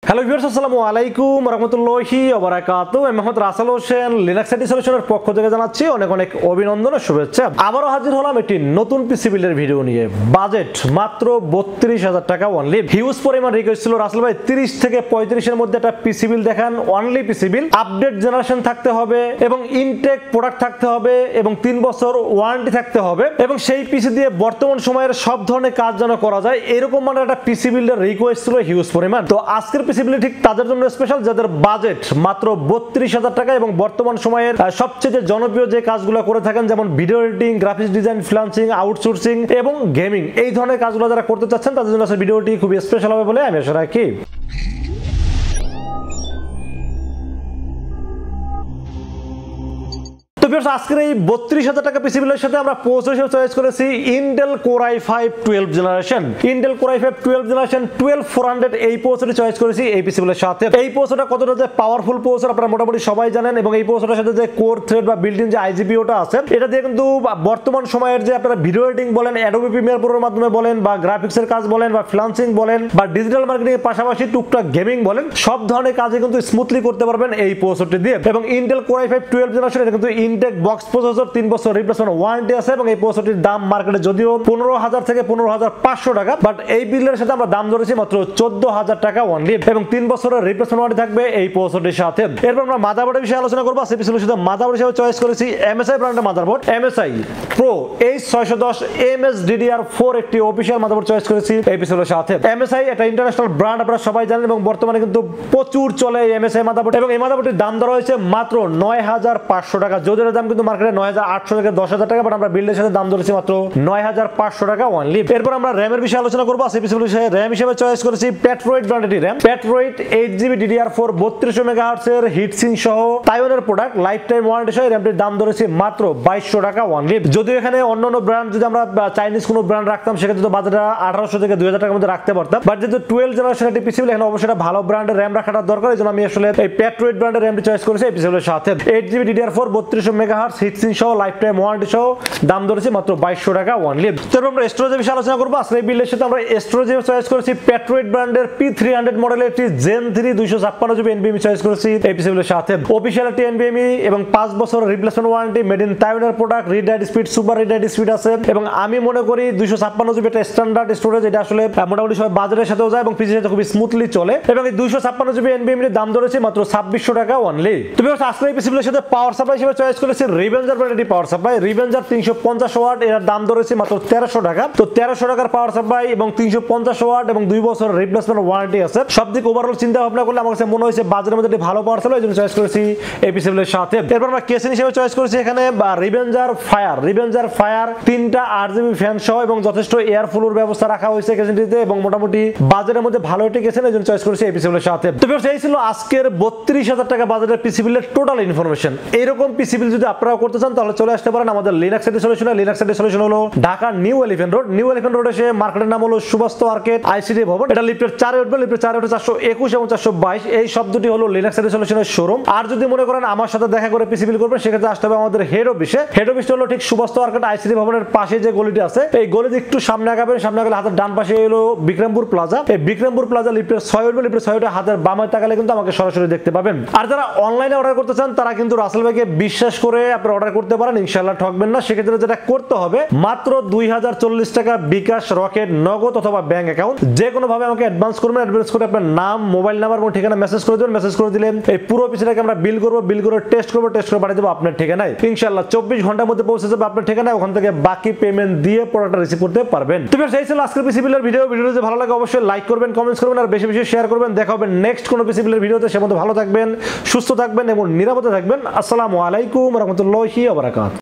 Hello viewers, আসসালামু আলাইকুম রাহমাতুল্লাহি ওয়া বারাকাতুহু। আমি মোহাম্মদ রাসেল হোসেন, লিনাক্স আইটি সলিউশনের পক্ষ থেকে জানাচ্ছি অনেক অনেক অভিনন্দন ও শুভেচ্ছা। আবারও হাজির হলাম একটি নতুন পিসি বিল্ডের ভিডিও নিয়ে। বাজেট মাত্র ৩২,০০০ টাকা অনলি। হিউজ পরিমাণ রিকোয়েস্ট ছিল, রাসেল ভাই ৩০ থেকে ৩৫ এর মধ্যে একটা পিসি বিল দেখান। অনলি পিসি বিল, আপডেট জেনারেশন থাকতে হবে এবং ইনটেক প্রোডাক্ট থাকতে হবে এবং ৩ বছর ওয়ারেন্টি থাকতে হবে এবং সেই পিসি দিয়ে বর্তমান সময়ের সব ধরনের কাজ যেন করা যায়, এরকম মানে একটা পিসি বিল্ডের রিকোয়েস্ট ছিল হিউজ পরিমাণ। তো আজকের পিসি বিল ঠিক তাদের জন্য স্পেশাল, যাদের বাজেট মাত্র ৩২,০০০ টাকা এবং বর্তমান সময়ের সবচেয়ে জনপ্রিয় যে কাজগুলো করে থাকেন, যেমন video editing, graphics design, freelancing, outsourcing এবং গেমিং, এই ধরনের কাজগুলো যারা করতে চাচ্ছেন তাদের জন্য ভিডিওটি খুবই স্পেশাল হবে বলে আমি আশা রাখি। আজকের এই ৩২,০০০ টাকা পিসি বিলের সাথে আমরা প্রসেসর হিসেবে চয়েস করেছি Intel core i5 12 generation. Intel core i5 12 generation 12400 এই প্রসেসরটি চয়েস করেছি এই পিসি বিলের সাথে। এই প্রসেসরটা কতটা যে পাওয়ারফুল প্রসেসর আপনারা মোটামুটি সবাই জানেন এবং এই প্রসেসরের সাথে যে কোর থ্রেড বা বিল্ট ইন যে আইজিপিওটা আছে, এটা দিয়ে কিন্তু বর্তমান সময়ের যে আপনারা ভিডিও এডিটিং বলেন, অ্যাডোবি প্রিমিয়ার প্রোর মাধ্যমে বলেন বা গ্রাফিক্সের কাজ বলেন বা ফ্রিল্যান্সিং বলেন বা ডিজিটাল মার্কেটিং এর পাশাপাশি টুকটাক গেমিং বলেন, সব ধরনের কাজে কিন্তু স্মুথলি করতে পারবেন এই প্রসেসরটি দিয়ে। এবং ইন্টেল কোর i5 12 জেনারেশন এটা কিন্তু ইনটেক বক্স প্রসেসর, ৩ বছর রিপ্লেসমেন্ট ওয়ারেন্টি আছে এবং এই প্রসেসরটির দাম মার্কেটে যদিও ১৫,০০০ থেকে ১৫,৫০০ টাকা, বাট এই বিলের সাথে আমরা দাম ধরেছি মাত্র ১৪,০০০ টাকা অনলি এবং ৩ বছরের রিপ্লেসমেন্ট ওয়ারেন্টি থাকবে এই প্রসেসরটির সাথে। এরপর আমরা মাদারবোর্ডের বিষয়ে আলোচনা করব। সেই পিসির সাথে মাদারবোর্ড হিসেবে চয়েস করেছি MSI ব্র্যান্ডের motherboard, MSI Pro H610 MS-DDR4 একটি অফিশিয়াল মাদারবোর্ড চয়েস করেছি এই পিসির সাথে। MSI একটা ইন্টারন্যাশনাল ব্র্যান্ড, আপনারা সবাই জানেন এবং বর্তমানে কিন্তু প্রচুর চলে এই MSI মাদারবোর্ড এবং এই মাদারবোর্ডটির দাম ধরা হয়েছে মাত্র ৯,৫০০ টাকা। যদিও দাম কিন্তু মার্কেটে ৯,৮০০ থেকে 10,০০০ টাকা, বাট আমরা বিল্ডের সাথে দাম ধরেছি মাত্র 9,৫০০ টাকা অনলি। এরপর আমরা র্যামের বিষয়ে আলোচনা করবো। সেই বিষয়ে র্যাম হিসেবে চয়েস করেছি প্যাট্রয়েড ব্র্যান্ডের র্যাম, প্যাট্রয়েড 8GB DDR4 3200 মেগাহার্টজ এর হিটসিং সহ তাইওয়ানের প্রোডাক্ট, লাইফ টাইম ওয়ারেন্টি সহ র্যামটির দাম ধরেছি মাত্র ২২০০ টাকা অনলি। যদিও এখানে অন্যান্য ব্র্যান্ড যদি আমরা চাইনিজ কোনো ব্র্যান্ড রাখতাম সেক্ষেত্রে তো বাজেটটা ১৮০০ থেকে ২০০০ টাকার মধ্যে রাখতে পারতাম, বাট যেহেতু 12 জেনারেশন একটি পিসি, এখানে অবশ্যই ভালো ব্র্যান্ডের র্যাম রাখাটা দরকার, এই জন্য আমি আসলে এই প্যাট্রয়েড ব্র্যান্ডের র্যামটি চয়েস করেছি এই পিসির সাথে। 8GB DDR4 3200 মেগাহার্টজ হিটসিং সহ লাইফ টাইম ওয়ারেন্টি সহ দাম ধরেছি মাত্র ২২০০ টাকা অনলি। তারপর আমরা স্টোরেজের বিষয়ে আলোচনা করবো। আসলে এই বিলের সাথে আমরা স্টোরেজ চয়েস করেছি প্যাট্রয়েড ব্র্যান্ডের P300 মডেলের একটি Gen 3 256GB NVMe চয়েস করেছি এই পিসির সাথে। অফিশিয়াল একটি NVMe এবং 5 বছর রিপ্লেসমেন্ট ওয়ারেন্টি, মেড ইন তাইওয়ানের product, read write speed super read write speed আছে এবং আমি মনে করি 256GB একটা স্ট্যান্ডার্ড স্টোরেজ, এটা আসলে মোটামুটি সবাই বাজারের সাথেও যায় এবং পিসির সাথে খুবই স্মুথলি চলে এবং এই 256GB NVMe এর দাম ধরেছি মাত্র ২৬০০ টাকা অনলি। তুমি আজকে এই পিসির সাথে পাওয়ার সাপ্লাই হিসেবে চয়েস করেছি রিভেঞ্জার ব্র্যান্ডের পাওয়ার সাপ্লাই, রিভেঞ্জার ৩৫০ ওয়াট, এর দাম ধরেছি মাত্র ১৩০০ টাকা। তো ১৩০০ টাকার পাওয়ার সাপ্লাই এবং ৩৫০ ওয়াট এবং 2 বছর রিপ্লেসমেন্ট ওয়ারেন্টি আছে। সব দিক ওভারঅল চিন্তা ভাবনা করলে আমার কাছে মনে হয়েছে বাজারের মধ্যে একটি ভালো পাওয়ার সাপ্লাই, এই জন্য চয়েস করেছি এই পিসির সাথে। এরপর আমরা কেসিং হিসেবে চয়েস করেছি এখানে রিভেঞ্জার ফায়ার ৩টা ৮GB ফ্যান সহ এবং যথেষ্ট এয়ার ফ্লোর ব্যবস্থা রাখা হয়েছে কেসিংটিতে এবং মোটামুটি বাজারের মধ্যে ভালো একটি কেসিং, এই জন্য চয়েস করেছি এই পিসির সাথে। তো এই ছিল আজকের ৩২,০০০ টাকা বাজারের পিসি বিলের টোটাল ইনফরমেশন। এরকম পিসি বিল যদি আপনারা করতে চান তাহলে চলে আসতে পারেন আমাদের লিনাক্স আইটি সলিউশনে। লিনাক্স আইটি সলিউশন হলো ঢাকা নিউ এলিফ্যান্ট রোড এসে মার্কেটের নাম হলো সুবাস্ত আর্কেড আইসিডি ভবন, এটা লিফটের ৪ উঠবে, লিফটের ৪ উঠে ৪২১ এবং ৪২২, এই সব দুটি হলো লিনাক্স আইটি সলিউশনের শোরুম। আর যদি মনে করেন আমার সাথে দেখা করে পিসি বিল করবেন সেক্ষেত্রে আসতে হবে আমাদের হেড অফিসে। হেড অফিসটা হলো ঠিক সুবাস্ত আর্কেড আইসিডি ভবনের পাশে যে গলিটি আছে, এই গলিতে একটু সামনে আগাবেন, সামনে গেলে হাতের ডান পাশে হলো বিক্রমপুর প্লাজা। এই বিক্রমপুর প্লাজা লিফটের ৬ উঠবে, লিফটের ৬ উঠে হাতের বামে তাকালে কিন্তু আমাকে সরাসরি দেখতে পাবেন। আর যারা অনলাইনে অর্ডার করতে চান তারা কিন্তু রাসেল ভাইকে বিশ্বাস করে আপনি অর্ডার করতে পারেন, ইনশাআল্লাহ ঠকবেন না। সেক্ষেত্রে যেটা করতে হবে মাত্র ২০৪০ টাকা বিকাশ, রকেট, নগদ অথবা ব্যাংক অ্যাকাউন্ট যে কোনো ভাবে আমাকে অ্যাডভান্স করবেন। অ্যাডভান্স করে আপনার নাম, মোবাইল নাম্বার এবং ঠিকানা মেসেজ করে দেবেন। মেসেজ করে দিলে এই পুরো পিসিটাকে আমরা বিল করব, বিল করে টেস্ট করব, টেস্ট করে পাঠিয়ে দেবো আপনার ঠিকানায়। ইনশাআল্লাহ ২৪ ঘন্টার মধ্যে পৌঁছে যাবে আপনার ঠিকানায়, ওখান থেকে বাকি পেমেন্ট দিয়ে প্রোডাক্টটা রিসিভ করতে পারবেন। তো সেই ছিল আজকের পিসি বিলের ভিডিও। ভিডিওটি যদি ভালো লাগে অবশ্যই লাইক করবেন, কমেন্টস করবেন আর বেশি বেশি শেয়ার করবেন। দেখা হবে নেক্সট কোনো পিসি বিলের ভিডিওতে। সে মধ্যে ভালো থাকবেন, সুস্থ থাকবেন এবং নিরাপদে থাকবেন। আসসালামু আলাইকুম ওয়া রাহমাতুল্লাহি ওয়া বারাকাতুহু।